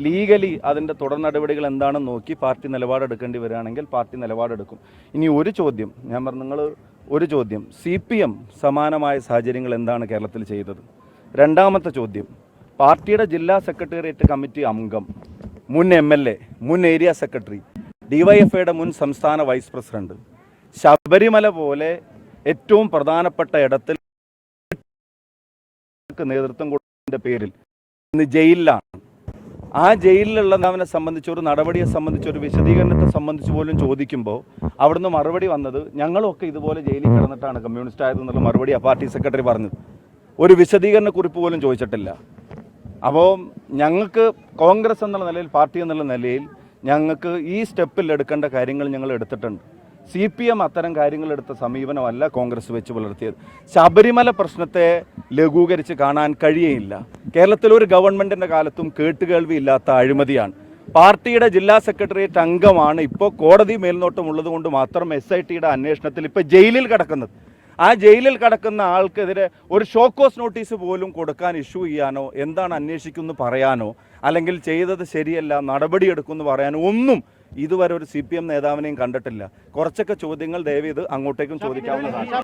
Legally അതിൻ്റെ തുടർ നടപടികൾ എന്താണെന്ന് നോക്കി പാർട്ടി നിലപാടെടുക്കേണ്ടി വരികയാണെങ്കിൽ പാർട്ടി നിലപാടെടുക്കും. ഇനി ഒരു ചോദ്യം ഞാൻ പറഞ്ഞു, നിങ്ങൾ ഒരു ചോദ്യം, CPM സമാനമായ സാഹചര്യങ്ങൾ എന്താണ് കേരളത്തിൽ ചെയ്തത്? രണ്ടാമത്തെ ചോദ്യം, പാർട്ടിയുടെ ജില്ലാ സെക്രട്ടേറിയറ്റ് കമ്മിറ്റി അംഗം, മുൻ MLA, മുൻ ഏരിയ സെക്രട്ടറി, DYFIയുടെ മുൻ സംസ്ഥാന വൈസ് പ്രസിഡന്റ്, ശബരിമല പോലെ ഏറ്റവും പ്രധാനപ്പെട്ട ഇടത്തിൽ നേതൃത്വം കൊടുത്തതിൻ്റെ പേരിൽ ഇന്ന് ജയിലിലാണ്. ആ ജയിലിലുള്ള അവനെ സംബന്ധിച്ച് ഒരു നടപടിയെ സംബന്ധിച്ച് ഒരു വിശദീകരണത്തെ സംബന്ധിച്ച് പോലും ചോദിക്കുമ്പോൾ അവിടുന്ന് മറുപടി വന്നത് ഞങ്ങളൊക്കെ ഇതുപോലെ ജയിലിൽ കിടന്നിട്ടാണ് കമ്മ്യൂണിസ്റ്റ് ആയതെന്നുള്ള മറുപടി ആ പാർട്ടി സെക്രട്ടറി പറഞ്ഞത്. ഒരു വിശദീകരണ കുറിപ്പ് പോലും ചോദിച്ചിട്ടില്ല. അപ്പോൾ ഞങ്ങൾക്ക് കോൺഗ്രസ് എന്നുള്ള നിലയിൽ, പാർട്ടി എന്നുള്ള നിലയിൽ ഞങ്ങൾക്ക് ഈ സ്റ്റെപ്പിൽ എടുക്കേണ്ട കാര്യങ്ങൾ ഞങ്ങൾ എടുത്തിട്ടുണ്ട്. CPM അത്തരം കാര്യങ്ങളെടുത്ത സമീപനമല്ല കോൺഗ്രസ് വെച്ച് പുലർത്തിയത്. ശബരിമല പ്രശ്നത്തെ ലഘൂകരിച്ച് കാണാൻ കഴിയുകയില്ല. കേരളത്തിലൊരു ഗവൺമെൻറ്റിൻ്റെ കാലത്തും കേട്ടുകേൾവിയില്ലാത്ത അഴിമതിയാണ്. പാർട്ടിയുടെ ജില്ലാ സെക്രട്ടേറിയറ്റ് അംഗമാണ് ഇപ്പോൾ കോടതി മേൽനോട്ടമുള്ളത് കൊണ്ട് മാത്രം SITയുടെ അന്വേഷണത്തിൽ ഇപ്പോൾ ജയിലിൽ കിടക്കുന്നത്. ആ ജയിലിൽ കിടക്കുന്ന ആൾക്കെതിരെ ഒരു ഷോക്കോസ് നോട്ടീസ് പോലും കൊടുക്കാൻ ഇഷ്യൂ ചെയ്യാനോ, എന്താണ് അന്വേഷിക്കുമെന്ന് പറയാനോ, അല്ലെങ്കിൽ ചെയ്തത് ശരിയല്ല നടപടിയെടുക്കുമെന്ന് പറയാനോ ഒന്നും ഇതുവരെ ഒരു CPM നേതാവിനെയും കണ്ടിട്ടില്ല. കുറച്ചൊക്കെ ചോദ്യങ്ങൾ ദയവ് ഇത് അങ്ങോട്ടേക്കും ചോദിക്കാവുന്നതാണ്.